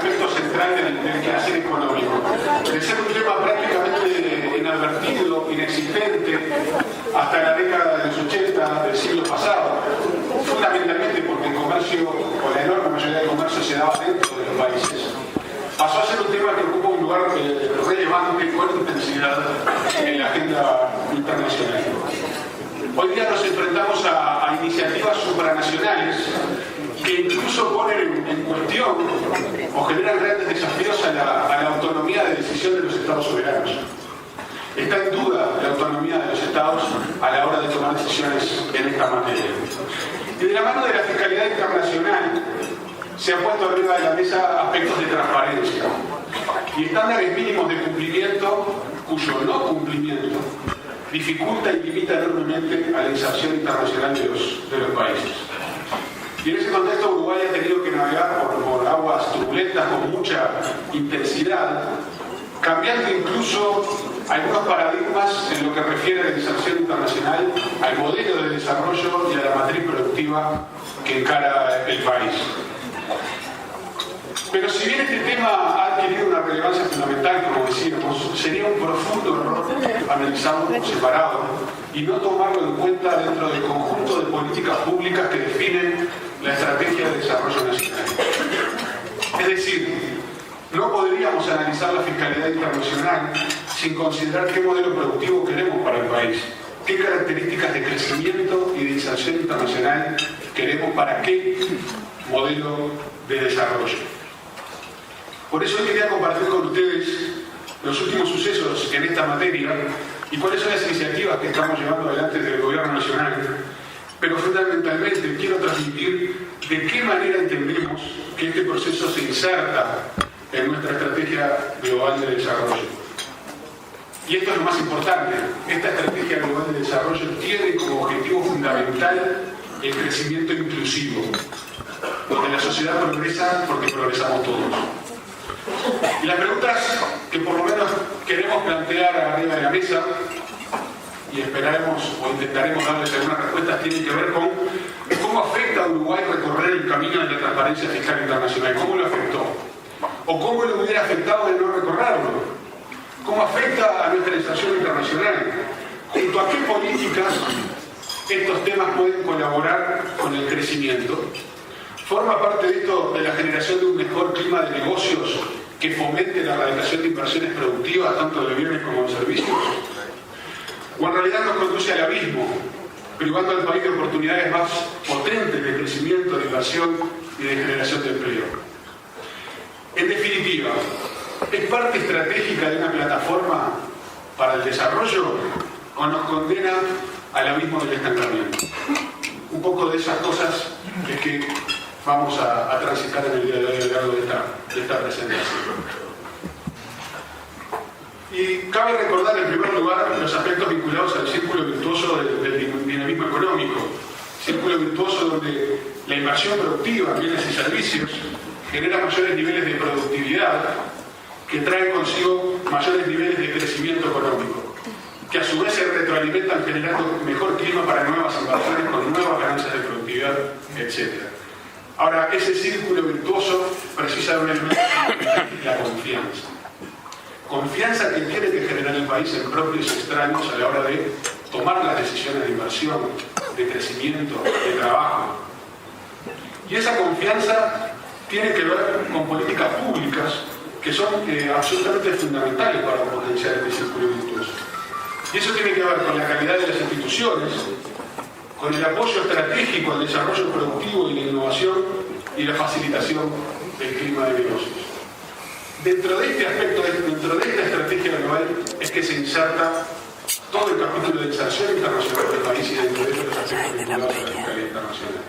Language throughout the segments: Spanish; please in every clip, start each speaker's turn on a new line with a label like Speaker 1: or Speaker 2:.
Speaker 1: aspecto central del quehacer económico. De ser un tema prácticamente inadvertido, inexistente, hasta la década de los 80 del siglo pasado, fundamentalmente porque el comercio, o la enorme mayoría del comercio, se daba dentro de los países, pasó a ser un tema que ocupa un lugar relevante con intensidad en la agenda internacional. Hoy día nos enfrentamos a iniciativas supranacionales que incluso ponen en cuestión o generan grandes desafíos a la autonomía de decisión de los estados soberanos. Está en duda la autonomía de los estados a la hora de tomar decisiones en esta materia. Y de la mano de la fiscalidad internacional se han puesto arriba de la mesa aspectos de transparencia y estándares mínimos de cumplimiento cuyo no cumplimiento dificulta y limita enormemente a la inserción internacional de los países. Y en ese contexto Uruguay ha tenido que navegar por aguas turbulentas con mucha intensidad, cambiando incluso algunos paradigmas en lo que refiere a la inserción internacional, al modelo de desarrollo y a la matriz productiva que encara el país. Pero si bien este tema ha adquirido una relevancia fundamental, como decíamos, sería un profundo error analizarlo por separado y no tomarlo en cuenta dentro del conjunto de políticas públicas que definen la estrategia de desarrollo nacional. Es decir, no podríamos analizar la fiscalidad internacional sin considerar qué modelo productivo queremos para el país, qué características de crecimiento y de inserción internacional queremos para qué modelo de desarrollo. Por eso hoy quería compartir con ustedes los últimos sucesos en esta materia y cuáles son las iniciativas que estamos llevando adelante desde el Gobierno Nacional, pero fundamentalmente quiero transmitir de qué manera entendemos que este proceso se inserta en nuestra estrategia global de desarrollo. Y esto es lo más importante, esta estrategia global de desarrollo tiene como objetivo fundamental el crecimiento inclusivo, donde la sociedad progresa porque progresamos todos. Y las preguntas que por lo menos queremos plantear arriba de la mesa, y esperaremos o intentaremos darles algunas respuestas, tienen que ver con cómo afecta a Uruguay recorrer el camino de la transparencia fiscal internacional, cómo lo afectó, o cómo lo hubiera afectado de no recorrerlo, cómo afecta a nuestra inserción internacional, junto a qué políticas estos temas pueden colaborar con el crecimiento. ¿Forma parte de esto de la generación de un mejor clima de negocios que fomente la radicación de inversiones productivas, tanto de bienes como de servicios? ¿O en realidad nos conduce al abismo, privando al país de oportunidades más potentes de crecimiento, de inversión y de generación de empleo? En definitiva, ¿es parte estratégica de una plataforma para el desarrollo o nos condena al abismo del estancamiento? Un poco de esas cosas es que vamos a transitar en el día de hoy a lo largo de esta presentación. Y cabe recordar en primer lugar los aspectos vinculados al círculo virtuoso del dinamismo económico, círculo virtuoso donde la inversión productiva en bienes y servicios genera mayores niveles de productividad que traen consigo mayores niveles de crecimiento económico, que a su vez se retroalimentan generando mejor clima para nuevas inversiones con nuevas ganancias de productividad, etc. Ahora, ese círculo virtuoso precisa de un elemento fundamental, la confianza. Confianza que tiene que generar el país en propios y extraños a la hora de tomar las decisiones de inversión, de crecimiento, de trabajo. Y esa confianza tiene que ver con políticas públicas que son absolutamente fundamentales para potenciar este círculo virtuoso. Y eso tiene que ver con la calidad de las instituciones, con el apoyo estratégico al desarrollo productivo y la innovación y la facilitación del clima de negocios. Dentro de este aspecto, dentro de esta estrategia global, es que se inserta todo el capítulo de inserción internacional del país y dentro de eso los aspectos vinculados a la fiscalidad internacional.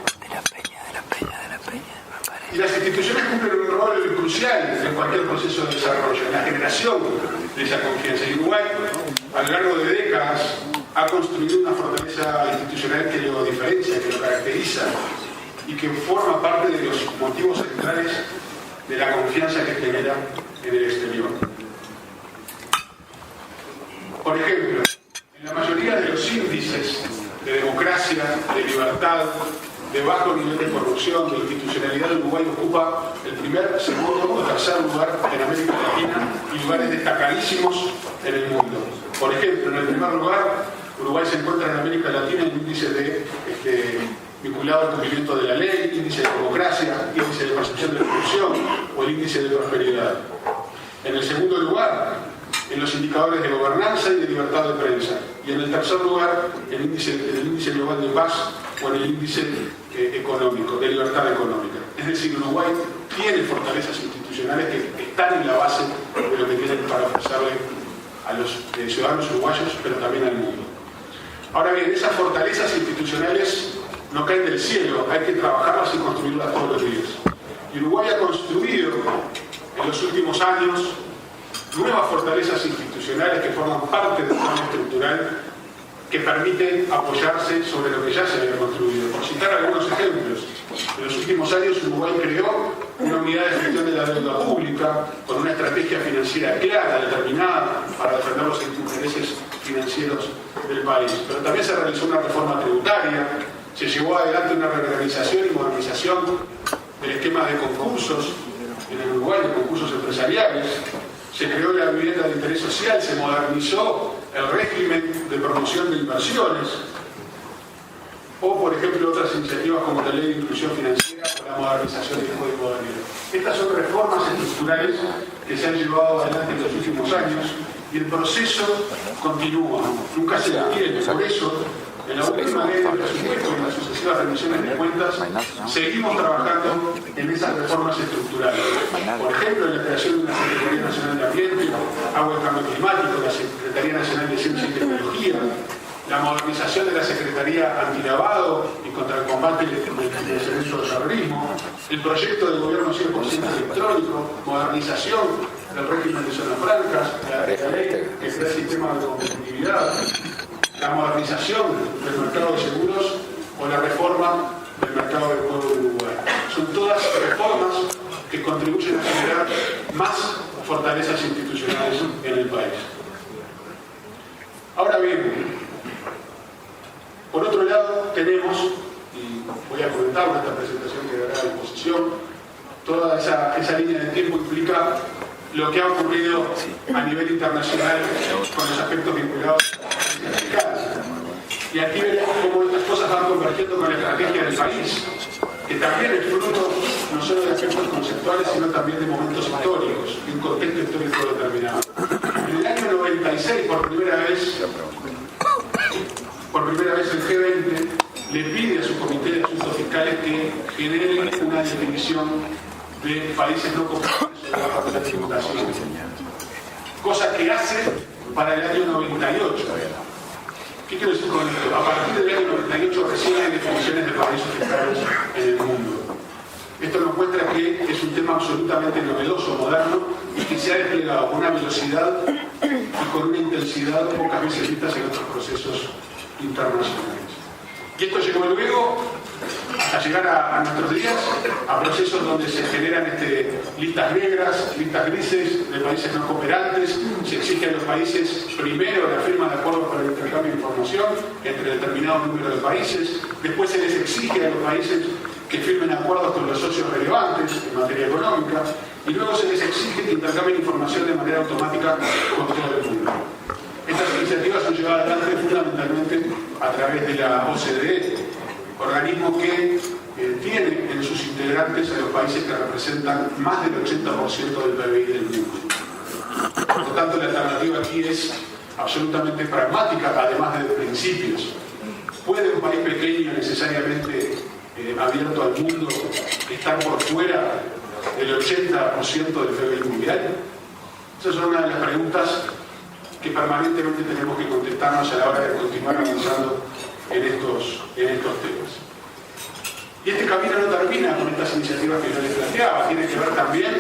Speaker 1: Y las instituciones cumplen un rol crucial en cualquier proceso de desarrollo, en la generación de esa confianza. Y Uruguay, a lo largo de décadas, ha construido una fortaleza institucional que lo diferencia, que lo caracteriza y que forma parte de los motivos centrales de la confianza que genera en el exterior. Por ejemplo, en la mayoría de los índices de democracia, de libertad, de bajo nivel de corrupción, de institucionalidad, Uruguay ocupa el primer, segundo o tercer lugar en América Latina y lugares destacadísimos en el mundo. Por ejemplo, en el primer lugar, Uruguay se encuentra en América Latina en el índice vinculado al cumplimiento de la ley, índice de democracia, índice de percepción de la corrupción o el índice de prosperidad. En el segundo lugar, en los indicadores de gobernanza y de libertad de prensa. Y en el tercer lugar, en el índice global de paz o en el índice económico, de libertad económica. Es decir, Uruguay tiene fortalezas institucionales que están en la base de lo que tienen para ofrecerle a los ciudadanos uruguayos, pero también al mundo. Ahora bien, esas fortalezas institucionales no caen del cielo, hay que trabajarlas y construirlas todos los días. Y Uruguay ha construido en los últimos años nuevas fortalezas institucionales que forman parte del plan estructural que permiten apoyarse sobre lo que ya se había construido. Por citar algunos ejemplos, en los últimos años Uruguay creó una unidad de gestión de la deuda pública con una estrategia financiera clara, determinada para defender los intereses financieros del país. Pero también se realizó una reforma tributaria, se llevó adelante una reorganización y modernización del esquema de concursos en el Uruguay, de concursos empresariales. Se creó la vivienda de interés social, se modernizó el régimen de promoción de inversiones, o por ejemplo otras iniciativas como la ley de inclusión financiera o la modernización del código de vida. Estas son reformas estructurales que se han llevado adelante en los últimos años y el proceso continúa, nunca se detiene. Por eso, en la última ley de presupuesto y en las sucesivas revisiones de cuentas, seguimos trabajando en esas reformas estructurales. Por ejemplo, en la creación de una Secretaría Nacional de Ambiente, Agua y Cambio Climático, la Secretaría Nacional de Ciencia y Tecnología, la modernización de la Secretaría Antilavado y contra el combate del financiamiento del terrorismo, el proyecto de gobierno 100% electrónico, modernización del régimen de zonas francas, la ley que crea el sistema de competitividad, la modernización del mercado de seguros o la reforma del mercado del pueblo de Uruguay. Son todas reformas que contribuyen a generar más fortalezas institucionales en el país. Ahora bien, por otro lado tenemos, y voy a comentar en esta presentación que dará a disposición, toda esa línea de tiempo implica lo que ha ocurrido a nivel internacional con los aspectos vinculados a la fiscal. Y aquí veremos cómo estas cosas van convergiendo con la estrategia del país, que también es fruto no solo de aspectos conceptuales, sino también de momentos históricos, de un contexto histórico determinado. En el año 96, por primera vez el G20 le pide a su Comité de Asuntos Fiscales que genere una definición de países no competitivos sobre la tributación, cosa que hace para el año 98. ¿Qué quiero decir con esto? A partir del año 98 recién hay definiciones de paraísos fiscales en el mundo. Esto nos muestra que es un tema absolutamente novedoso, moderno, y que se ha desplegado con una velocidad y con una intensidad pocas veces vistas en otros procesos internacionales. Y esto llegó luego hasta llegar a nuestros días, a procesos donde se generan listas negras, listas grises de países no cooperantes. Se exige a los países primero la firma de acuerdos para el intercambio de información entre determinado número de países, después se les exige a los países que firmen acuerdos con los socios relevantes en materia económica, y luego se les exige que intercambien información de manera automática con todo el mundo. Estas iniciativas son llevadas adelante fundamentalmente a través de la OCDE, organismo que tiene en sus integrantes a los países que representan más del 80% del PBI del mundo. Por lo tanto, la alternativa aquí es absolutamente pragmática, además de principios. ¿Puede un país pequeño necesariamente abierto al mundo estar por fuera del 80% del PBI mundial? Esas son una de las preguntas que permanentemente tenemos que contestarnos a la hora de continuar avanzando en estos temas. Y este camino no termina con estas iniciativas que yo les planteaba, tiene que ver también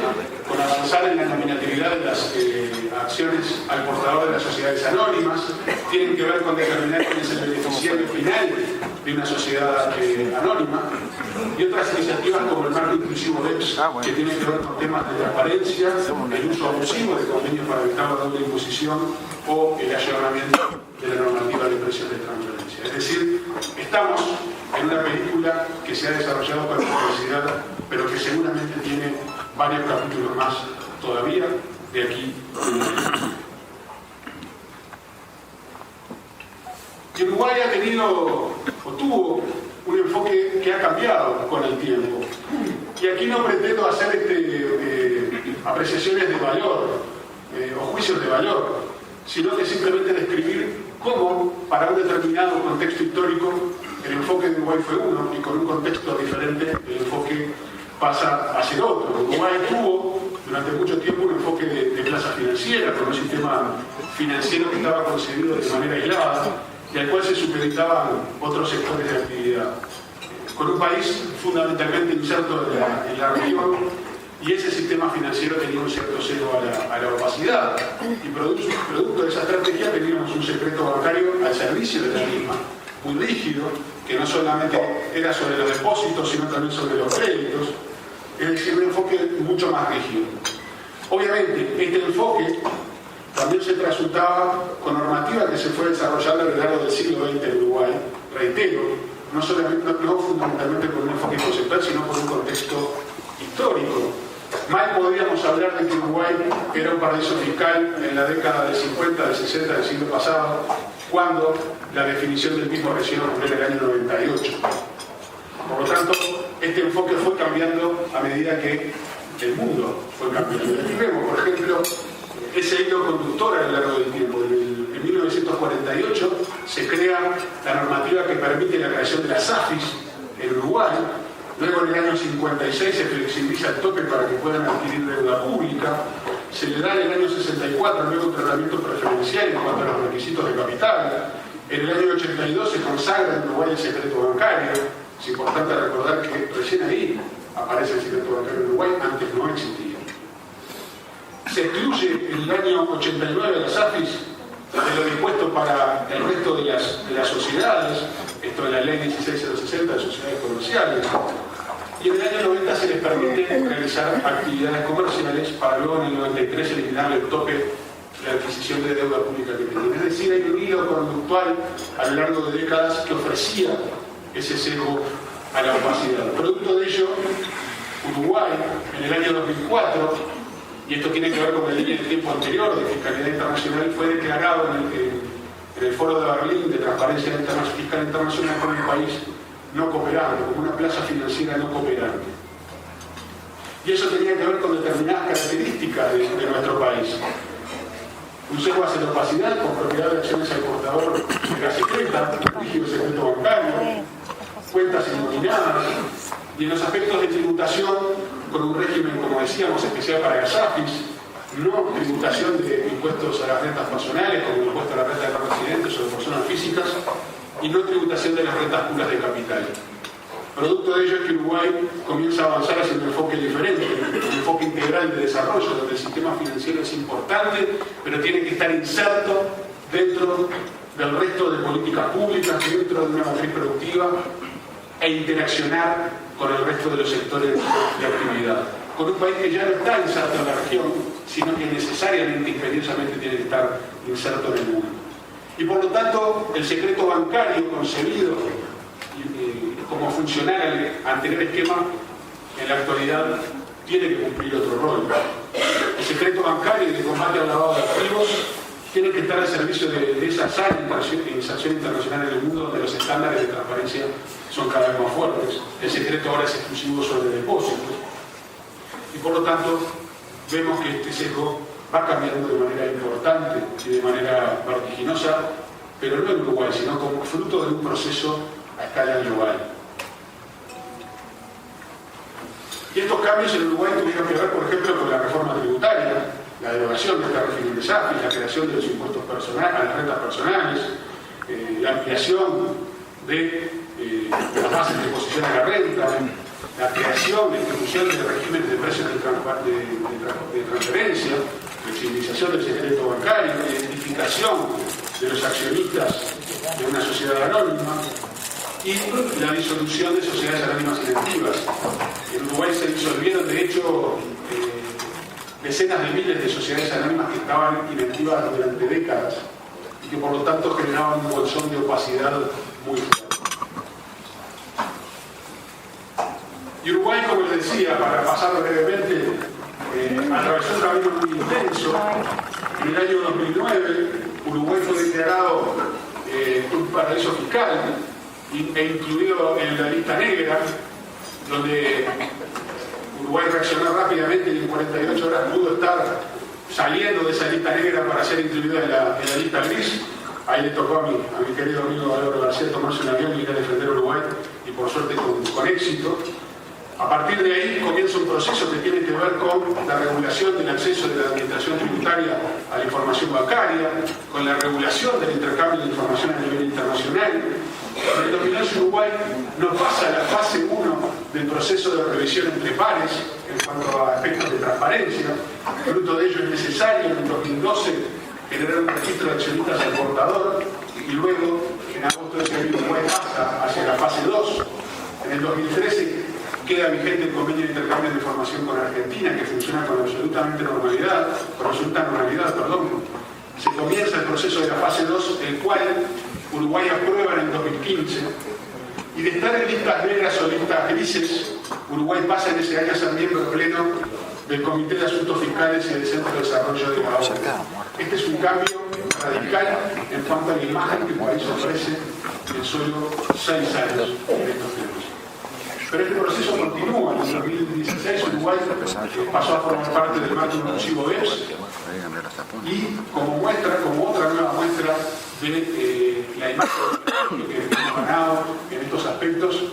Speaker 1: con avanzar en la nominatividad de las acciones al portador de la sociedad sociedades anónimas, tienen que ver con determinar quién es el beneficiario final de una sociedad anónima, y otras iniciativas como el marco inclusivo DEPS, que tienen que ver con temas de transparencia, el uso abusivo de convenios para evitar la doble imposición o el ayornamiento de la normativa de precios de transferencia. Es decir, estamos en una película que se ha desarrollado con complejidad, pero que seguramente tiene varios capítulos más todavía de aquí. Uruguay ha tenido o tuvo un enfoque que ha cambiado con el tiempo. Y aquí no pretendo hacer apreciaciones de valor o juicios de valor, sino que simplemente describir cómo, para un determinado contexto histórico, el enfoque de Uruguay fue uno, y con un contexto diferente el enfoque pasa a ser otro. Uruguay tuvo durante mucho tiempo un enfoque de plaza financiera, con un sistema financiero que estaba concebido de manera aislada y al cual se supeditaban otros sectores de actividad, con un país fundamentalmente inserto en la región, y ese sistema financiero tenía un cierto cero a la opacidad, y producto de esa estrategia teníamos un secreto bancario al servicio de la misma, muy rígido, que no solamente era sobre los depósitos, sino también sobre los créditos, es decir, un enfoque mucho más rígido. Obviamente, este enfoque también se trasutaba con normativa que se fue desarrollando a lo largo del siglo XX en Uruguay, reitero, no fundamentalmente por un enfoque conceptual, sino por un contexto histórico. Mal podríamos hablar de que Uruguay era un paraíso fiscal en la década del 50, del 60 del siglo pasado, cuando la definición del mismo recién ocurrió en el año 98. Por lo tanto, este enfoque fue cambiando a medida que el mundo fue cambiando. Y aquí vemos, por ejemplo, ese hilo conductor a lo largo del tiempo. En 1948 se crea la normativa que permite la creación de las AFIS en Uruguay. Luego, en el año 56, se flexibiliza el tope para que puedan adquirir deuda pública. Se le da en el año 64 luego un tratamiento preferencial en cuanto a los requisitos de capital. En el año 82 se consagra en Uruguay el secreto bancario. Es importante recordar que recién ahí aparece el secreto bancario en Uruguay, antes no existía. Se excluye en el año 89 las AFIS de lo dispuesto para el resto de las sociedades, esto es la ley 16060 de sociedades comerciales, y en el año 90 se les permite realizar actividades comerciales para luego en el 93 eliminar el tope de adquisición de deuda pública que tenían. Es decir, hay un hilo conductual a lo largo de décadas que ofrecía ese sesgo a la opacidad. Producto de ello, Uruguay, en el año 2004, y esto tiene que ver con la línea de tiempo anterior de fiscalidad internacional, fue declarado en el Foro de Berlín de Transparencia Fiscal Internacional como un país no cooperante, como una plaza financiera no cooperante. Y eso tenía que ver con determinadas características de nuestro país. Un sesgo hacia la opacidad con propiedad de acciones al portador de la secreta, un rígido secreto bancario, cuentas innominadas, y en los aspectos de tributación con un régimen, como decíamos, especial para las AFIS, no tributación de impuestos a las rentas personales, como el impuesto a la renta de los residentes o de personas físicas, y no tributación de las rentas puras de capital. Producto de ello es que Uruguay comienza a avanzar hacia un enfoque diferente, un enfoque integral de desarrollo, donde el sistema financiero es importante, pero tiene que estar inserto dentro del resto de políticas públicas, dentro de una matriz productiva, e interaccionar con el resto de los sectores de actividad. Con un país que ya no está inserto en la región, sino que necesariamente, imperiosamente, tiene que estar inserto en el mundo. Y por lo tanto, el secreto bancario concebido como funcional al anterior esquema, en la actualidad tiene que cumplir otro rol. El secreto bancario de combate al lavado de activos tiene que estar al servicio de esa sana inserción internacional en el mundo, donde los estándares de transparencia son cada vez más fuertes. El secreto ahora es exclusivo sobre depósitos. Y por lo tanto, vemos que este sesgo va cambiando de manera importante y de manera vertiginosa, pero no en Uruguay, sino como fruto de un proceso a escala global. Y estos cambios en Uruguay tuvieron que ver, por ejemplo, con la reforma tributaria, la derogación de este régimen de SAFI, la creación de los impuestos personales, a las rentas personales, la ampliación de las bases de imposición a la renta, la creación, la institución de regímenes de precios de transferencia, flexibilización del secreto bancario, identificación de los accionistas de una sociedad anónima y la disolución de sociedades anónimas inactivas. En Uruguay se disolvieron, de hecho, decenas de miles de sociedades anónimas que estaban inactivas durante décadas y que por lo tanto generaban un bolsón de opacidad muy fuerte. Y Uruguay, como les decía, para pasar brevemente, atravesó un camino muy intenso. En el año 2009, Uruguay fue declarado un paraíso fiscal e incluido en la lista negra, donde Uruguay reaccionó rápidamente y en 48 horas pudo estar saliendo de esa lista negra para ser incluido en la lista gris. Ahí le tocó a mi querido amigo Álvaro García tomarse un avión y ir a defender a Uruguay, y por suerte con éxito. A partir de ahí comienza un proceso que tiene que ver con la regulación del acceso de la administración tributaria a la información bancaria, con la regulación del intercambio de información a nivel internacional. En el 2011 Uruguay no pasa a la fase 1 del proceso de revisión entre pares en cuanto a aspectos de transparencia. Fruto de ello es necesario en el 2012 generar un registro de accionistas al portador, y luego en agosto de ese año Uruguay pasa hacia la fase 2. En el 2013 queda vigente el convenio de intercambio de información con Argentina, que funciona con absoluta normalidad. Se comienza el proceso de la fase 2, el cual Uruguay aprueba en el 2015, y de estar en listas negras o listas grises, Uruguay pasa en ese año a ser miembro pleno del Comité de Asuntos Fiscales y del Centro de Desarrollo de la ONU. Este es un cambio radical en cuanto a la imagen que el país ofrece en solo 6 años en estos temas. Pero este proceso continúa. En 2016 Uruguay pasó a formar parte del marco inclusivo BEPS, y como otra nueva muestra de la imagen que hemos ganado en estos aspectos,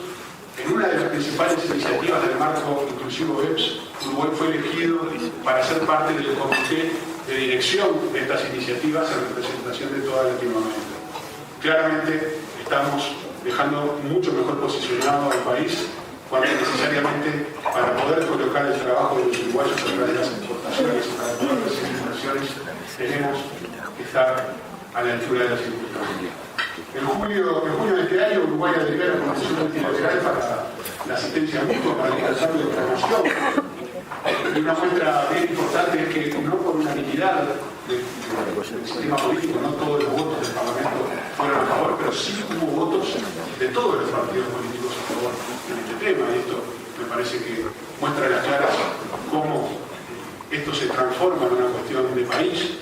Speaker 1: en una de las principales iniciativas del marco inclusivo BEPS, Uruguay fue elegido para ser parte del comité de dirección de estas iniciativas en representación de toda Latinoamérica. Claramente estamos dejando mucho mejor posicionado al país, cuando necesariamente para poder colocar el trabajo de los uruguayos a través de las exportaciones y para poder recibir inversiones, tenemos que estar a la altura de las circunstancias. En junio de este año, Uruguay adhirió a la Convención Multilateral para la asistencia mutua para el intercambio de información. Y una muestra bien importante es que no por unanimidad del sistema político, no todos los votos del Parlamento fueron a favor, pero sí hubo votos de todos los partidos políticos a favor en este tema. Y esto me parece que muestra a las claras cómo esto se transforma en una cuestión de país.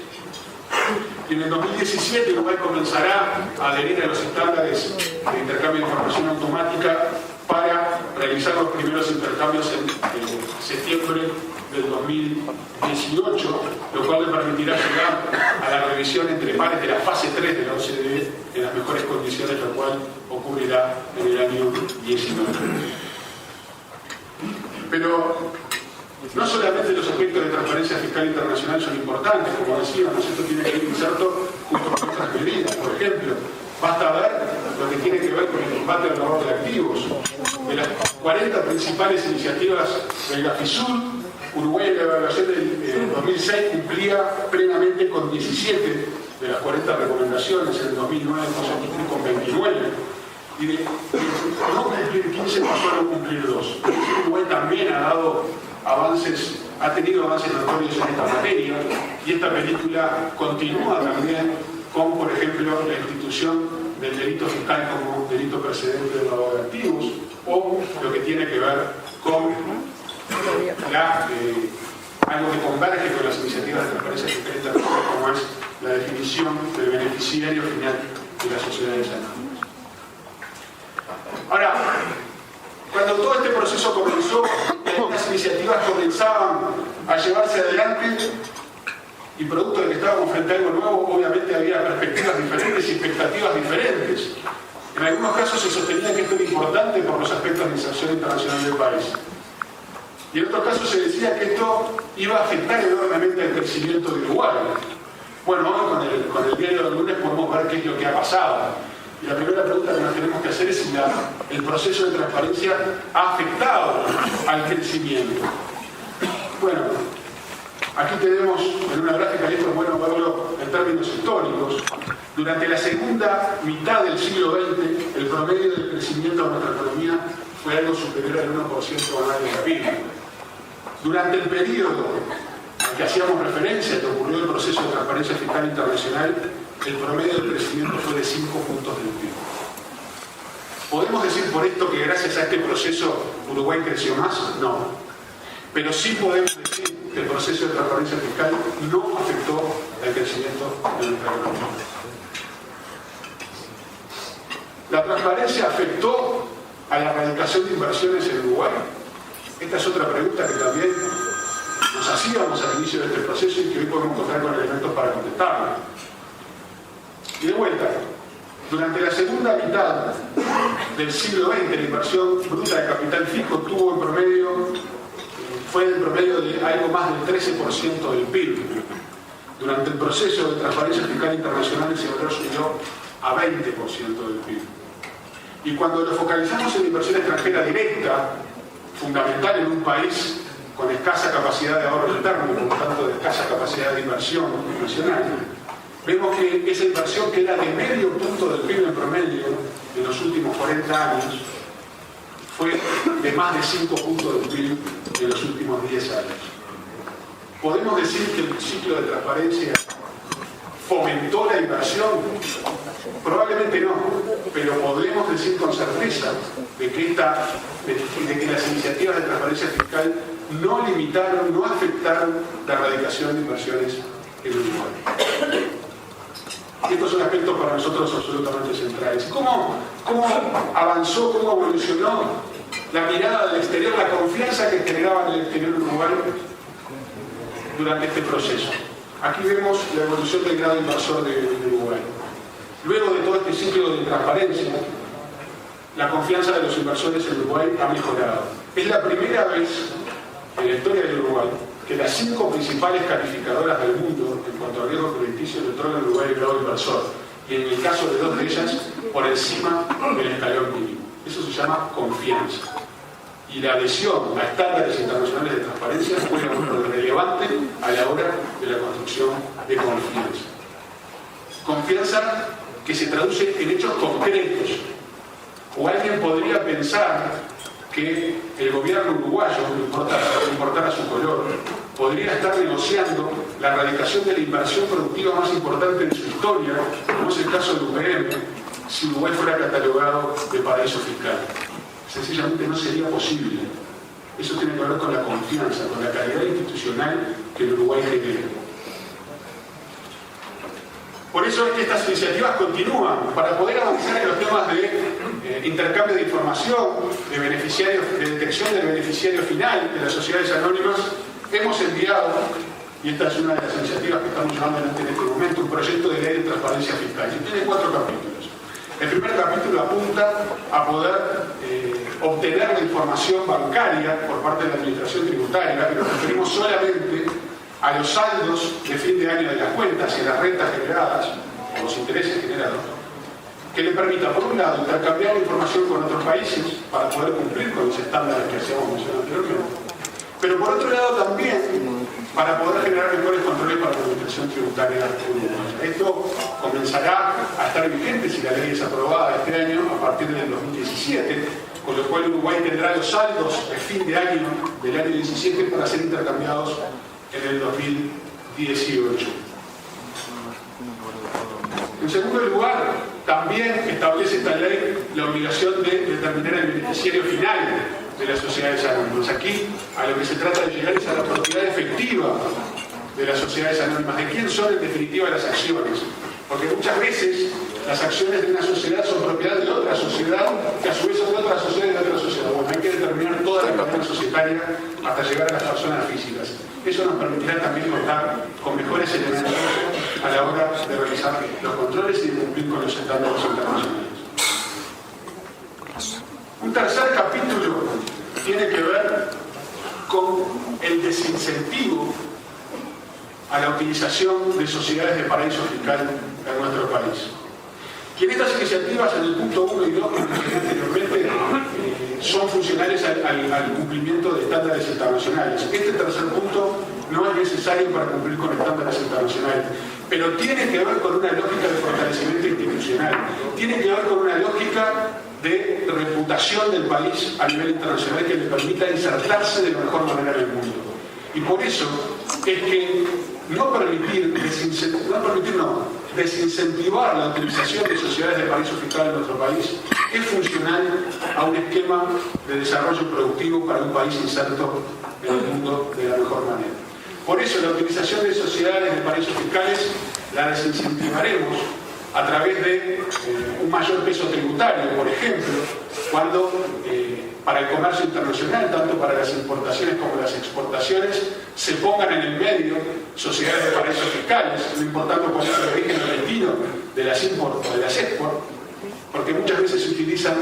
Speaker 1: Y en el 2017 Uruguay comenzará a adherir a los estándares de intercambio de información automática para realizar los primeros intercambios en septiembre del 2018, lo cual le permitirá llegar a la revisión entre pares de la fase 3 de la OCDE en las mejores condiciones, lo cual ocurrirá en el año 19. Pero no solamente los aspectos de transparencia fiscal internacional son importantes, como decíamos, esto tiene que ir inserto junto con otras medidas. Por ejemplo, basta ver lo que tiene que ver con el combate al lavado de activos. De las 40 principales iniciativas del GAFISUR, Uruguay en la evaluación del 2006 cumplía plenamente con 17 de las 40 recomendaciones. En el 2009 pasó a cumplir con 29. Y de no cumplir 15 pasó a no cumplir 2. Uruguay también ha tenido avances notorios en esta materia, y esta película continúa también con, por ejemplo, la institución del delito fiscal como delito precedente de lavado de activos, o lo que tiene que ver con algo que converge con las iniciativas de transparencia fiscal internacional, como es la definición del beneficiario final de las sociedades anónimas. Ahora, cuando todo este proceso comenzó, algunas iniciativas comenzaban a llevarse adelante, y producto de que estábamos frente a algo nuevo, obviamente había perspectivas diferentes y expectativas diferentes. En algunos casos se sostenía que esto era importante por los aspectos de inserción internacional del país. Y en otros casos se decía que esto iba a afectar enormemente el crecimiento de Uruguay. Bueno, hoy con el diario del lunes podemos ver qué es lo que ha pasado. Y la primera pregunta que nos tenemos que hacer es si el proceso de transparencia ha afectado al crecimiento. Bueno, Aquí tenemos en una gráfica, y esto es bueno verlo en términos históricos, durante la segunda mitad del siglo XX, el promedio de crecimiento de nuestra economía fue algo superior al 1% anual de la PIB. Durante el periodo al que hacíamos referencia, que ocurrió el proceso de transparencia fiscal internacional, el promedio de crecimiento fue de 5 puntos del PIB. ¿Podemos decir por esto que gracias a este proceso Uruguay creció más? No. Pero sí podemos decir que el proceso de transparencia fiscal no afectó al crecimiento de nuestra economía. ¿La transparencia afectó a la erradicación de inversiones en Uruguay? Esta es otra pregunta que también nos hacíamos al inicio de este proceso y que hoy podemos contar con elementos para contestarla. Y de vuelta, durante la segunda mitad del siglo XX, la inversión bruta de capital fijo tuvo en promedio, fue en promedio de algo más del 13% del PIB. Durante el proceso de transparencia fiscal internacional ese valor subió a 20% del PIB. Y cuando lo focalizamos en inversión extranjera directa, fundamental en un país con escasa capacidad de ahorro interno y por lo tanto de escasa capacidad de inversión nacional, vemos que esa inversión, que era de medio punto del PIB en promedio en los últimos 40 años, fue de más de 5 puntos del PIB en los últimos 10 años. ¿Podemos decir que el ciclo de transparencia fomentó la inversión? Probablemente no, pero podemos decir con certeza de que las iniciativas de transparencia fiscal no limitaron, no afectaron la erradicación de inversiones en Uruguay. Estos son aspectos para nosotros absolutamente centrales. ¿Cómo avanzó, cómo evolucionó la mirada del exterior, la confianza que generaba en el exterior uruguayo durante este proceso? Aquí vemos la evolución del grado inversor de Uruguay. Luego de todo este ciclo de transparencia, la confianza de los inversores en Uruguay ha mejorado. Es la primera vez en la historia del Uruguay que las 5 principales calificadoras del mundo en cuanto a riesgo crediticio le otorgan a Uruguay el grado inversor, y en el caso de 2 de ellas por encima del escalón mínimo. Eso se llama confianza. Y la adhesión a estándares internacionales de transparencia fue un relevante a la hora de la construcción de confianza. Confianza que se traduce en hechos concretos. O alguien podría pensar que el gobierno uruguayo, no importara su color, podría estar negociando la erradicación de la inversión productiva más importante de su historia, como es el caso de UPM, si Uruguay fuera catalogado de paraíso fiscal. Sencillamente no sería posible. Eso tiene que ver con la confianza, con la calidad institucional que el Uruguay genera. Por eso es que estas iniciativas continúan, para poder avanzar en los temas de intercambio de información, de beneficiarios, de detección del beneficiario final de las sociedades anónimas. Hemos enviado, y esta es una de las iniciativas que estamos llevando adelante en este momento, un proyecto de ley de transparencia fiscal, y tiene 4 capítulos. El primer capítulo apunta a poder obtener la información bancaria por parte de la administración tributaria, pero nos referimos solamente a los saldos de fin de año de las cuentas y las rentas generadas, o los intereses generados, que le permita, por un lado, intercambiar la información con otros países para poder cumplir con los estándares que hacíamos mención anteriormente, pero por otro lado también para poder generar mejores controles para la administración tributaria uruguaya. Esto comenzará a estar vigente si la ley es aprobada este año, a partir del 2017, con lo cual Uruguay tendrá los saldos de fin de año del año 17 para ser intercambiados en el 2018. En segundo lugar, también establece esta ley la obligación de determinar el beneficiario final de las sociedades anónimas. Aquí a lo que se trata de llegar es a la propiedad efectiva de las sociedades anónimas, de quién son en definitiva las acciones, porque muchas veces las acciones de una sociedad son propiedad de otra sociedad, que a su vez son de otra sociedad y de otra sociedad. Bueno, hay que determinar toda la cadena societaria hasta llegar a las personas físicas. Eso nos permitirá también contar con mejores elementos a la hora de realizar los controles y de cumplir con los estándares internacionales. Un tercer capítulo tiene que ver con el desincentivo a la utilización de sociedades de paraíso fiscal en nuestro país. Y en estas iniciativas, en el punto 1 y 2, que mencioné anteriormente, son funcionales al cumplimiento de estándares internacionales. Este tercer punto no es necesario para cumplir con estándares internacionales, pero tiene que ver con una lógica de fortalecimiento institucional, tiene que ver con una lógica de reputación del país a nivel internacional que le permita insertarse de la mejor manera en el mundo. Y por eso es que desincentivar la utilización de sociedades de paraíso fiscal en nuestro país es funcional a un esquema de desarrollo productivo para un país inserto en el mundo de la mejor manera. Por eso la utilización de sociedades de paraísos fiscales la desincentivaremos a través de un mayor peso tributario, por ejemplo, cuando para el comercio internacional, tanto para las importaciones como las exportaciones, se pongan en el medio sociedades de paraísos fiscales, no importando cuál es el origen o el destino de las import o de las export, porque muchas veces se utilizan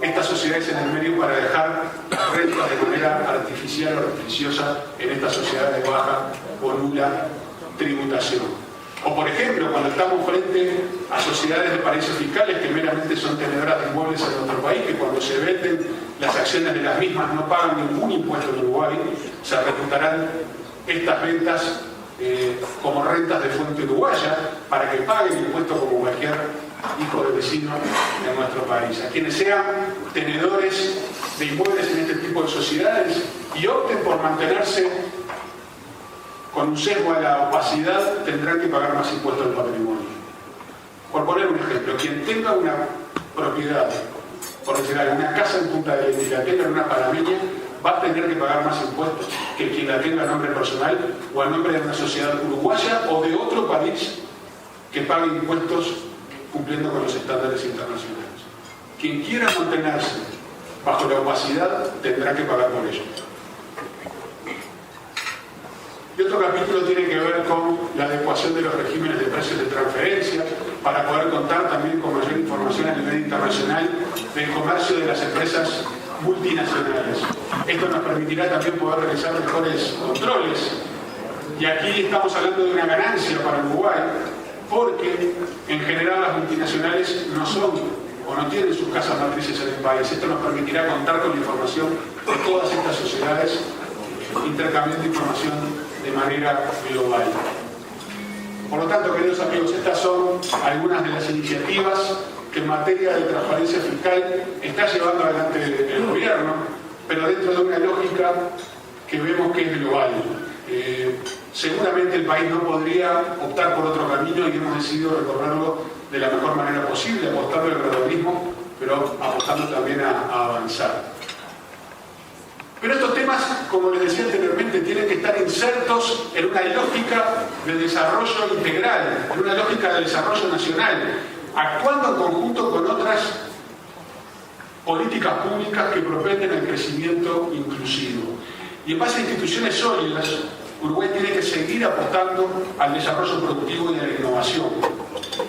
Speaker 1: estas sociedades en el medio para dejar rentas de manera artificial o artificiosa en estas sociedades de baja o nula tributación. O por ejemplo, cuando estamos frente a sociedades de paraísos fiscales que meramente son tenedoras de inmuebles en nuestro país, que cuando se venden las acciones de las mismas no pagan ningún impuesto en Uruguay, se reputarán estas ventas como rentas de fuente uruguaya para que paguen impuestos como cualquier hijo de vecino en nuestro país. A quienes sean tenedores de inmuebles en este tipo de sociedades y opten por mantenerse con un sesgo a la opacidad, tendrán que pagar más impuestos del patrimonio. Por poner un ejemplo, quien tenga una propiedad, por decir algo, una casa en Punta del Este y la tenga en una panameña, va a tener que pagar más impuestos que quien la tenga a nombre personal o a nombre de una sociedad uruguaya o de otro país que pague impuestos cumpliendo con los estándares internacionales. Quien quiera mantenerse bajo la opacidad tendrá que pagar por ello. Y otro capítulo tiene que ver con la adecuación de los regímenes de precios de transferencia para poder contar también con mayor información a nivel internacional del comercio de las empresas multinacionales. Esto nos permitirá también poder realizar mejores controles. Y aquí estamos hablando de una ganancia para Uruguay, porque en general las multinacionales no son o no tienen sus casas matrices en el país. Esto nos permitirá contar con la información de todas estas sociedades, intercambiando información de manera global. Por lo tanto, queridos amigos, estas son algunas de las iniciativas que en materia de transparencia fiscal está llevando adelante el gobierno, pero dentro de una lógica que vemos que es global. Seguramente el país no podría optar por otro camino y hemos decidido recorrerlo de la mejor manera posible, apostando al gradualismo, pero apostando también a avanzar. Pero estos temas, como les decía anteriormente, tienen que estar insertos en una lógica de desarrollo integral, en una lógica de desarrollo nacional, actuando en conjunto con otras políticas públicas que propenden el crecimiento inclusivo. Y en base a instituciones sólidas, Uruguay tiene que seguir apostando al desarrollo productivo y a la innovación.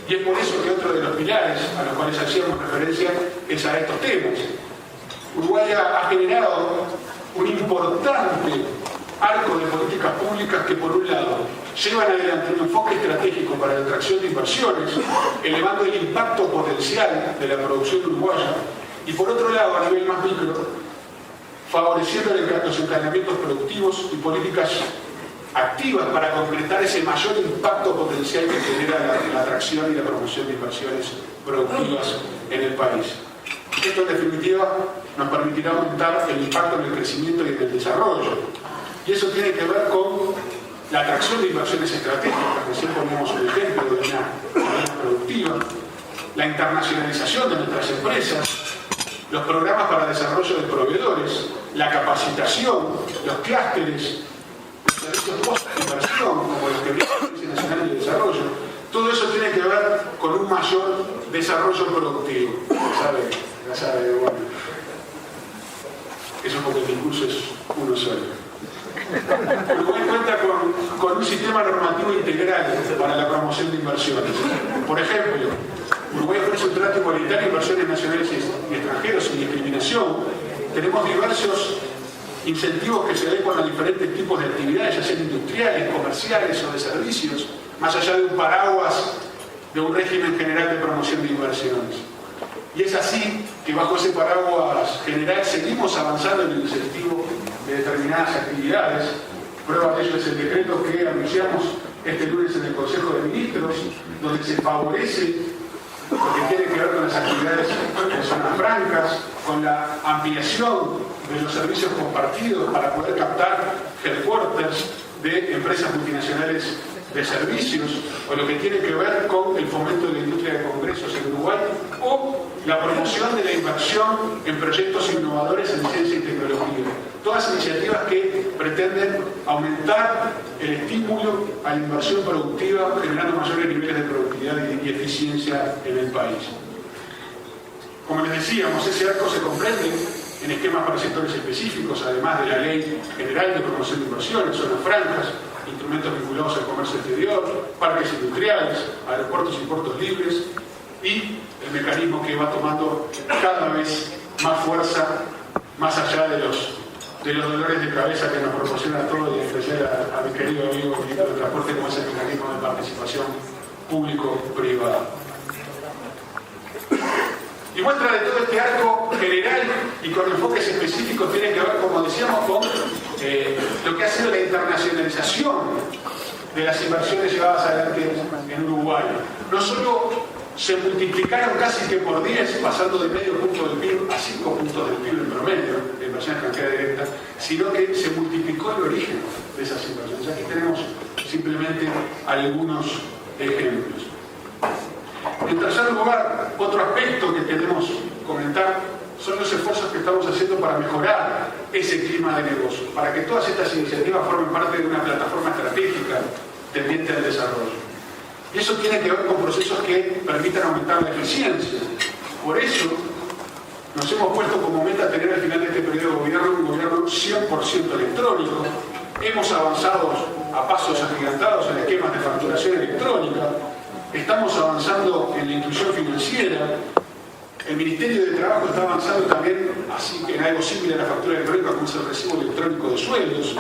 Speaker 1: Y es por eso que otro de los pilares a los cuales hacíamos referencia es a estos temas. Uruguay ha generado un importante arco de políticas públicas que, por un lado, llevan adelante un enfoque estratégico para la atracción de inversiones, elevando el impacto potencial de la producción uruguaya, y por otro lado, a nivel más micro, favoreciendo los encadenamientos productivos y políticas activas para concretar ese mayor impacto potencial que genera la atracción y la promoción de inversiones productivas en el país. Esto, en definitiva, nos permitirá aumentar el impacto en el crecimiento y en el desarrollo. Y eso tiene que ver con la atracción de inversiones estratégicas, recién poníamos un ejemplo de una cadena productiva, la internacionalización de nuestras empresas, los programas para desarrollo de proveedores, la capacitación, los clústeres, los servicios post-inversión, como los que brinda la Agencia Nacional de Desarrollo. Todo eso tiene que ver con un mayor desarrollo productivo. Ya sabe, bueno. Eso porque el discurso es uno solo. Uruguay cuenta con un sistema normativo integral para la promoción de inversiones. Por ejemplo, Uruguay ofrece un trato igualitario a inversiones nacionales y extranjeros sin discriminación. Tenemos diversos incentivos que se adecuan a diferentes tipos de actividades, ya sean industriales, comerciales o de servicios, más allá de un paraguas de un régimen general de promoción de inversiones. Y es así que bajo ese paraguas general seguimos avanzando en el incentivo de determinadas actividades, Prueba de ello es el decreto que anunciamos este lunes en el Consejo de Ministros, donde se favorece lo que tiene que ver con las actividades en zonas francas, con la ampliación de los servicios compartidos para poder captar headquarters de empresas multinacionales de servicios, o lo que tiene que ver con el fomento de la industria de congresos en Uruguay, o la promoción de la inversión en proyectos innovadores en ciencia y tecnología. Todas iniciativas que pretenden aumentar el estímulo a la inversión productiva, generando mayores niveles de productividad y eficiencia en el país. Como les decíamos, ese arco se comprende en esquemas para sectores específicos, además de la Ley General de Promoción de Inversiones, zonas francas, instrumentos vinculados al comercio exterior, parques industriales, aeropuertos y puertos libres, y el mecanismo que va tomando cada vez más fuerza, más allá de los dolores de cabeza que nos proporciona todo, y en especial a mi querido amigo ministro de Transporte, como es el mecanismo de participación público-privada. Y muestra de todo este arco general y con enfoques específicos tiene que ver, como decíamos, con lo que ha sido la internacionalización de las inversiones llevadas adelante en Uruguay. No solo se multiplicaron casi que por 10, pasando de medio punto del PIB a 5 puntos del PIB en promedio de inversión extranjera directa, sino que se multiplicó el origen de esas inversiones. Aquí tenemos simplemente algunos ejemplos. En tercer lugar, otro aspecto que queremos comentar son los esfuerzos que estamos haciendo para mejorar ese clima de negocio, para que todas estas iniciativas formen parte de una plataforma estratégica tendiente al desarrollo. Y eso tiene que ver con procesos que permitan aumentar la eficiencia. Por eso nos hemos puesto como meta tener al final de este periodo de gobierno un gobierno 100% electrónico. Hemos avanzado a pasos agigantados en esquemas de facturación electrónica. Estamos avanzando en la inclusión financiera. El Ministerio de Trabajo está avanzando también así en algo similar a la factura electrónica, como es el recibo electrónico de sueldos.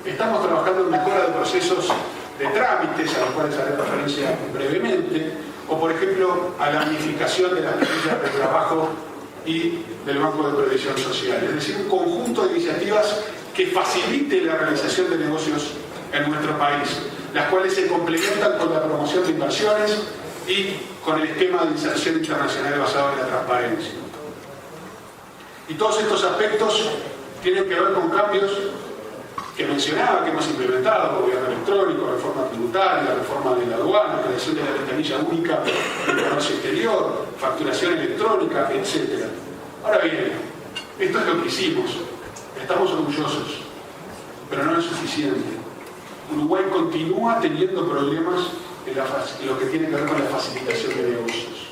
Speaker 1: Estamos trabajando en mejora de procesos de trámites, a los cuales haré referencia brevemente, o por ejemplo a la unificación de las planillas de trabajo y del Banco de Previsión Social. Es decir, un conjunto de iniciativas que facilite la realización de negocios en nuestro país, las cuales se complementan con la promoción de inversiones y con el esquema de inserción internacional basado en la transparencia. Y todos estos aspectos tienen que ver con cambios que mencionaba, que hemos implementado: gobierno electrónico, reforma tributaria, reforma de la aduana, creación de la ventanilla única del comercio exterior, facturación electrónica, etc. Ahora bien, esto es lo que hicimos. Estamos orgullosos, pero no es suficiente. Uruguay continúa teniendo problemas en lo que tiene que ver con la facilitación de negocios.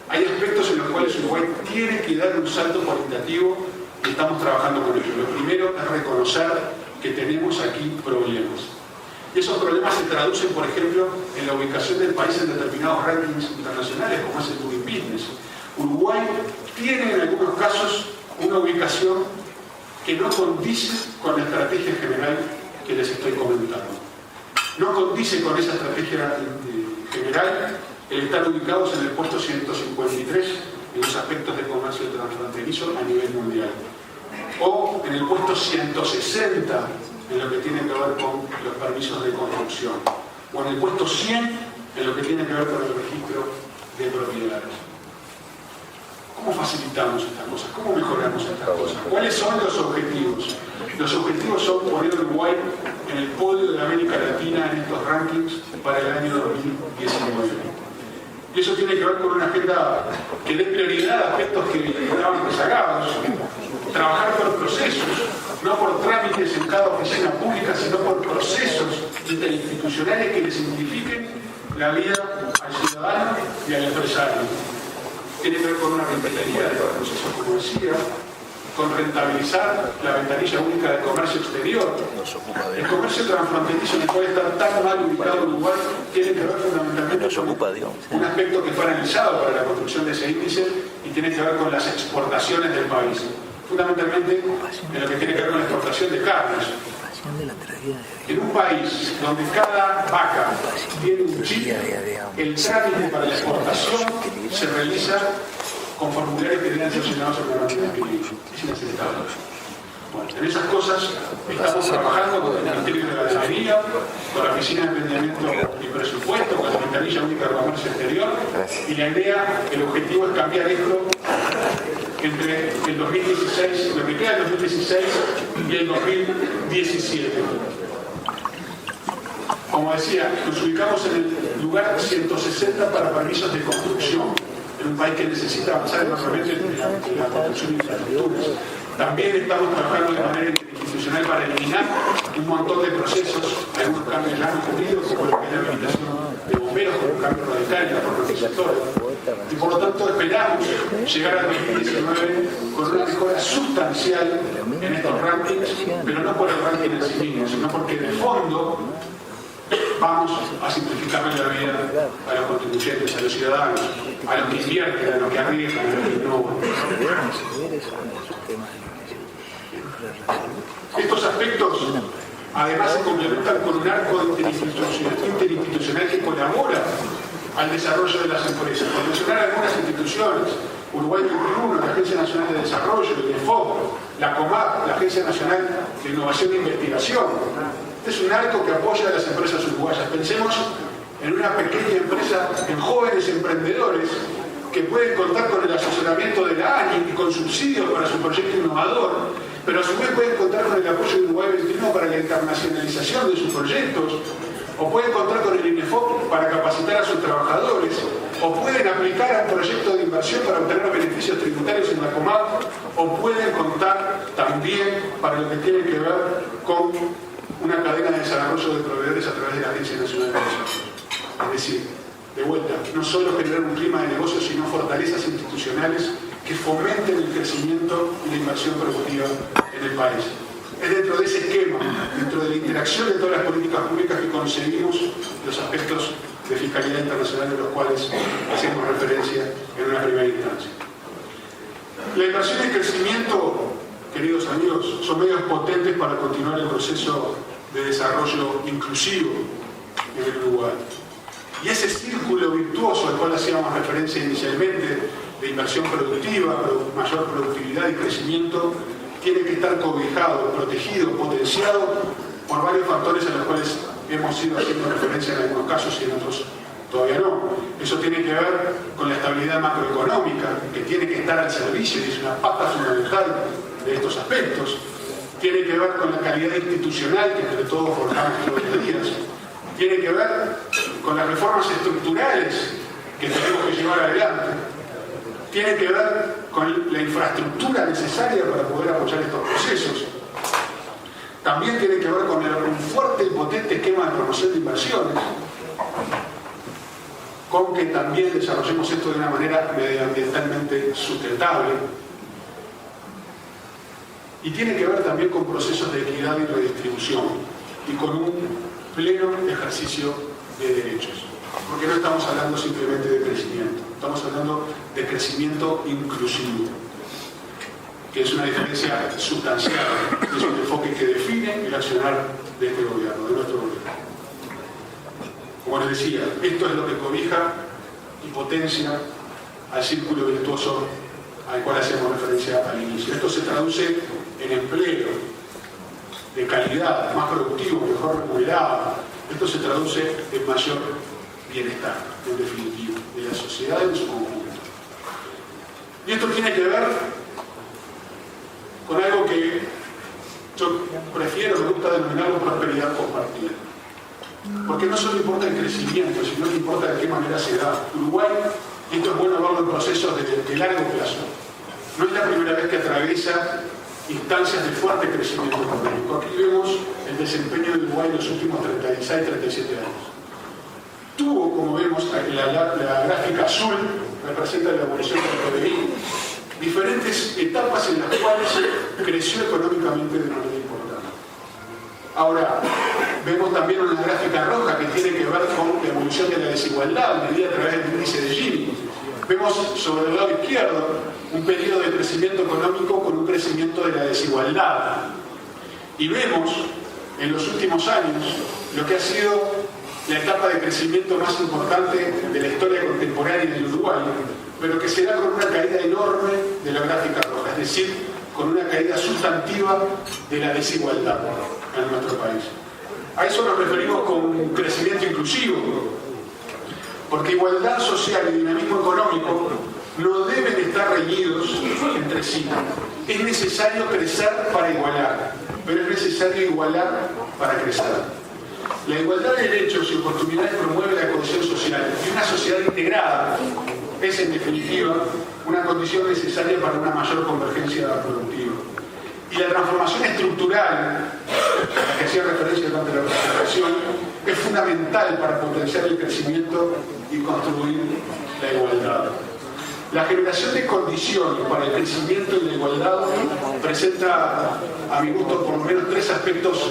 Speaker 1: Hay aspectos en los cuales Uruguay tiene que dar un salto cualitativo y estamos trabajando con ello. Lo primero es reconocer que tenemos aquí problemas. Y esos problemas se traducen, por ejemplo, en la ubicación del país en determinados rankings internacionales, como es el Doing Business. Uruguay tiene en algunos casos una ubicación que no condice con la estrategia general que les estoy comentando. No condice con esa estrategia general el estar ubicados en el puesto 153 en los aspectos de comercio transfronterizo a nivel mundial, o en el puesto 160 en lo que tiene que ver con los permisos de construcción, o en el puesto 100 en lo que tiene que ver con el registro de propiedades. ¿Cómo facilitamos estas cosas? ¿Cómo mejoramos estas cosas? ¿Cuáles son los objetivos? Los objetivos son poner a Uruguay en el podio de América Latina en estos rankings para el año 2019. Y eso tiene que ver con una agenda que dé prioridad a aspectos que estaban rezagados. Trabajar por procesos, no por trámites en cada oficina pública, sino por procesos interinstitucionales que le simplifiquen la vida al ciudadano y al empresario. Tiene que ver con una rentabilidad de los procesos, como decía, con rentabilizar la ventanilla única de comercio exterior. El comercio transfronterizo, en el cual está tan mal ubicado Uruguay, tiene que ver fundamentalmente con un aspecto que fue analizado para la construcción de ese índice y tiene que ver con las exportaciones del país. Fundamentalmente en lo que tiene que ver con la exportación de carnes. En un país donde cada vaca tiene un chip, el trámite para la exportación se realiza con formularios que deben ser llenados en una máquina de escribir. Es inaceptable. Bueno, en esas cosas estamos trabajando con el Ministerio de Ganadería, con la Oficina de Emprendimiento y Presupuesto, con la Ventanilla Única de Comercio Exterior, y la idea, el objetivo es cambiar esto entre el 2016, lo que queda del 2016 y el 2017. Como decía, nos ubicamos en el lugar 160 para permisos de construcción, en un país que necesita avanzar enormemente en la construcción de infraestructuras. También estamos trabajando de manera interinstitucional para eliminar un montón de procesos, algunos cambios ya han ocurrido, como lo que es la habilitación de bomberos, con un cambio radical en la forma del sector. Y por lo tanto esperamos llegar al 2019 con una mejora sustancial en estos rankings, pero no por el ranking en sí mismo, sino porque de fondo vamos a simplificarle la vida a los contribuyentes, a los ciudadanos, a los que invierten, a los que arriesgan, a los que innovan. Estos aspectos además se complementan con un arco interinstitucional que colabora al desarrollo de las empresas. Por mencionar algunas instituciones, Uruguay 21, la Agencia Nacional de Desarrollo, el INEFOC, la COMAC, la Agencia Nacional de Innovación e Investigación. Este es un arco que apoya a las empresas uruguayas. Pensemos en una pequeña empresa, en jóvenes emprendedores que pueden contar con el asesoramiento de la ANI y con subsidios para su proyecto innovador, pero a su vez pueden contar con el apoyo de Uruguay 21 para la internacionalización de sus proyectos, o pueden contar con el INEFOC para capacitar a sus trabajadores, o pueden aplicar a un proyecto de inversión para obtener beneficios tributarios en la COMAC, o pueden contar también para lo que tiene que ver con una cadena de desarrollo de proveedores a través de la Agencia Nacional de Desarrollo. Es decir, de vuelta, no solo generar un clima de negocios, sino fortalezas institucionales que fomenten el crecimiento y la inversión productiva en el país. Es dentro de ese esquema, dentro de la interacción de todas las políticas públicas que conseguimos los aspectos de fiscalidad internacional de los cuales hacemos referencia en una primera instancia. La inversión y el crecimiento, queridos amigos, son medios potentes para continuar el proceso de desarrollo inclusivo en el Uruguay. Y ese círculo virtuoso al cual hacíamos referencia inicialmente, de inversión productiva, mayor productividad y crecimiento, tiene que estar cobijado, protegido, potenciado por varios factores a los cuales hemos ido haciendo referencia en algunos casos y en otros todavía no. Eso tiene que ver con la estabilidad macroeconómica, que tiene que estar al servicio y es una pata fundamental de estos aspectos. Tiene que ver con la calidad institucional que entre todos forjamos todos los días. Tiene que ver con las reformas estructurales que tenemos que llevar adelante. Tiene que ver con la infraestructura necesaria para poder apoyar estos procesos. También tiene que ver con un fuerte y potente esquema de promoción de inversiones, con que también desarrollemos esto de una manera medioambientalmente sustentable. Y tiene que ver también con procesos de equidad y redistribución y con un pleno ejercicio de derechos. Porque no estamos hablando simplemente de crecimiento, estamos hablando de crecimiento inclusivo, que es una diferencia sustancial, es un enfoque que define el accionar de este gobierno, de nuestro gobierno. Como les decía, esto es lo que cobija y potencia al círculo virtuoso al cual hacemos referencia al inicio. Esto se traduce en empleo de calidad, más productivo, mejor remunerado. Esto se traduce en mayor bienestar, en definitiva, de la sociedad en su conjunto. Y esto tiene que ver con algo que yo prefiero, me gusta denominarlo prosperidad compartida. Porque no solo importa el crecimiento, sino que importa de qué manera se da. Uruguay, y esto es bueno verlo en procesos de largo plazo, no es la primera vez que atraviesa instancias de fuerte crecimiento económico. Aquí vemos el desempeño de Uruguay en los últimos 36, 37 años. Tuvo, como vemos, la gráfica azul representa la evolución del PBI, diferentes etapas en las cuales creció económicamente de manera importante. Ahora, vemos también una gráfica roja que tiene que ver con la evolución de la desigualdad medida a través del índice de Gini. Vemos sobre el lado izquierdo un periodo de crecimiento económico con un crecimiento de la desigualdad. Y vemos en los últimos años lo que ha sido la etapa de crecimiento más importante de la historia contemporánea del Uruguay, pero que se da con una caída enorme de la gráfica roja, es decir, con una caída sustantiva de la desigualdad en nuestro país. A eso nos referimos con crecimiento inclusivo, porque igualdad social y dinamismo económico no deben estar reñidos entre sí. Es necesario crecer para igualar, pero es necesario igualar para crecer. La igualdad de derechos y oportunidades promueve la cohesión social, y una sociedad integrada es, en definitiva, una condición necesaria para una mayor convergencia productiva. Y la transformación estructural, a la que hacía referencia durante la presentación, es fundamental para potenciar el crecimiento y construir la igualdad. La generación de condiciones para el crecimiento y la igualdad presenta, a mi gusto, por lo menos 3 aspectos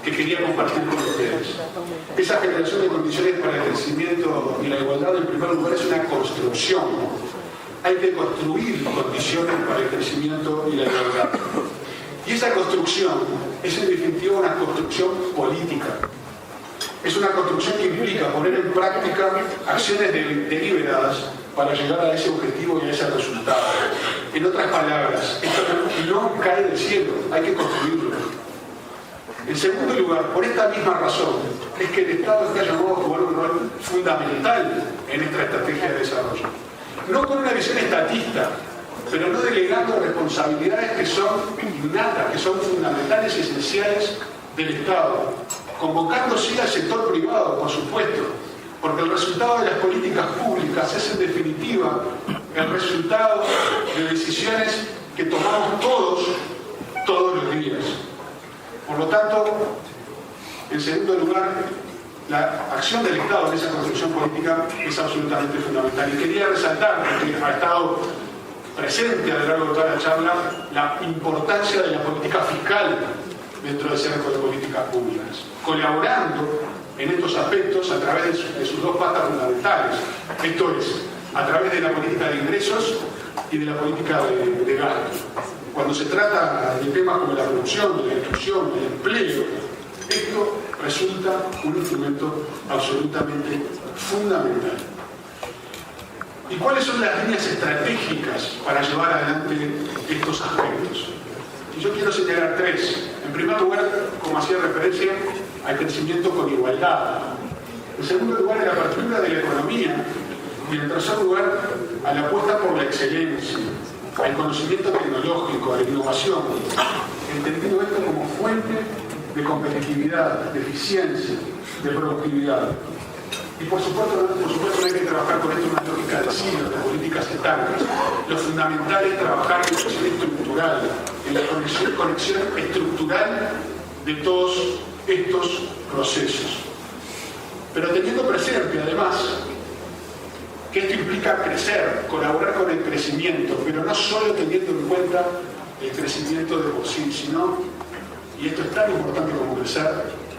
Speaker 1: que quería compartir con ustedes. Esa generación de condiciones para el crecimiento y la igualdad, en primer lugar, es una construcción. Hay que construir condiciones para el crecimiento y la igualdad. Y esa construcción es, en definitiva, una construcción política. Es una construcción que implica poner en práctica acciones deliberadas para llegar a ese objetivo y a ese resultado. En otras palabras, esto no cae del cielo, hay que construirlo. En segundo lugar, por esta misma razón, es que el Estado está llamado a jugar un rol fundamental en esta estrategia de desarrollo. No con una visión estatista, pero no delegando responsabilidades que son innatas, que son fundamentales y esenciales del Estado, convocando sí al sector privado, por supuesto, porque el resultado de las políticas públicas es, en definitiva, el resultado de decisiones que tomamos todos los días. Por lo tanto, en segundo lugar, la acción del Estado en esa construcción política es absolutamente fundamental. Y quería resaltar, porque ha estado presente a lo largo de toda la charla, la importancia de la política fiscal dentro del cerco de políticas públicas, colaborando en estos aspectos a través de sus 2 patas fundamentales. Esto es, a través de la política de ingresos y de la política de gasto. Cuando se trata de temas como la producción, la instrucción, el empleo, esto resulta un instrumento absolutamente fundamental. ¿Y cuáles son las líneas estratégicas para llevar adelante estos aspectos? Y yo quiero señalar 3. En primer lugar, como hacía referencia, al crecimiento con igualdad. En segundo lugar, a la apertura de la economía. Y en tercer lugar, a la apuesta por la excelencia, al conocimiento tecnológico, a la innovación, entendiendo esto como fuente de competitividad, de eficiencia, de productividad. Y por supuesto no hay que trabajar con esto en una lógica de siglos, de políticas estancas. Lo fundamental es trabajar en la conexión estructural, en la conexión estructural de todos estos procesos. Pero teniendo presente, además, que esto implica crecer, colaborar con el crecimiento, pero no solo teniendo en cuenta el crecimiento de por sí, sino, y esto es tan importante como crecer,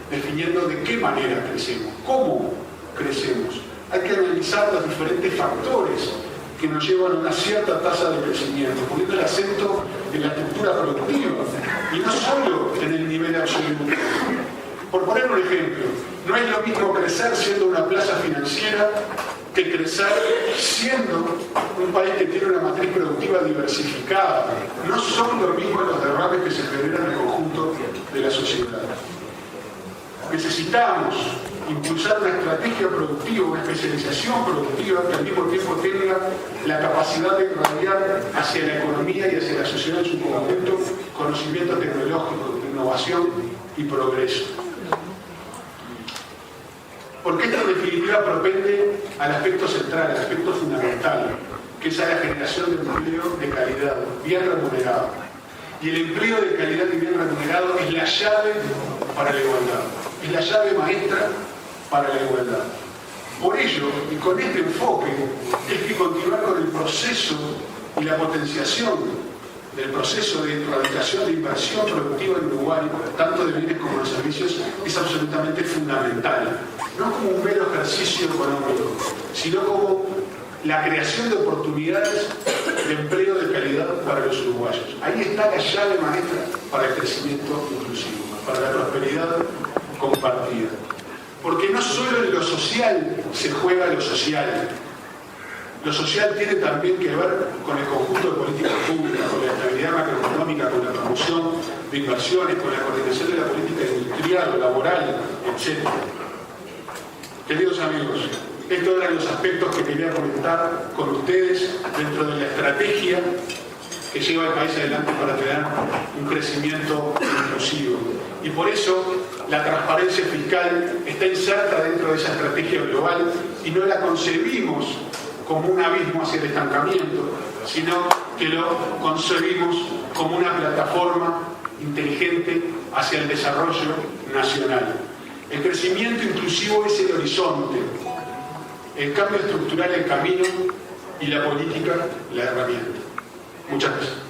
Speaker 1: definiendo de qué manera crecemos, cómo crecemos. Hay que analizar los diferentes factores que nos llevan a una cierta tasa de crecimiento, poniendo el acento en la estructura productiva y no solo en el nivel absoluto. Por poner un ejemplo, no es lo mismo crecer siendo una plaza financiera que crecer siendo un país que tiene una matriz productiva diversificada. No son lo mismo los derrames que se generan en el conjunto de la sociedad. Necesitamos impulsar una estrategia productiva, una especialización productiva que al mismo tiempo tenga la capacidad de irradiar hacia la economía y hacia la sociedad en su conjunto conocimiento tecnológico, innovación y progreso. Porque esto en definitiva propende al aspecto central, al aspecto fundamental, que es a la generación de empleo de calidad, bien remunerado. Y el empleo de calidad y bien remunerado es la llave para la igualdad, es la llave maestra para la igualdad. Por ello, y con este enfoque, es que continuar con el proceso y la potenciación del proceso de erradicación de inversión productiva en Uruguay, tanto de bienes como de servicios, es absolutamente fundamental. No como un mero ejercicio económico, sino como la creación de oportunidades de empleo de calidad para los uruguayos. Ahí está la llave maestra para el crecimiento inclusivo, para la prosperidad compartida. Porque no solo en lo social se juega lo social. Lo social tiene también que ver con el conjunto de políticas públicas, con la estabilidad macroeconómica, con la promoción de inversiones, con la coordinación de la política industrial o laboral, etc. Queridos amigos, estos eran los aspectos que quería comentar con ustedes dentro de la estrategia que lleva al país adelante para tener un crecimiento inclusivo. Y por eso la transparencia fiscal está inserta dentro de esa estrategia global y no la concebimos como un abismo hacia el estancamiento, sino que lo concebimos como una plataforma inteligente hacia el desarrollo nacional. El crecimiento inclusivo es el horizonte, el cambio estructural el camino y la política la herramienta. Muchas gracias.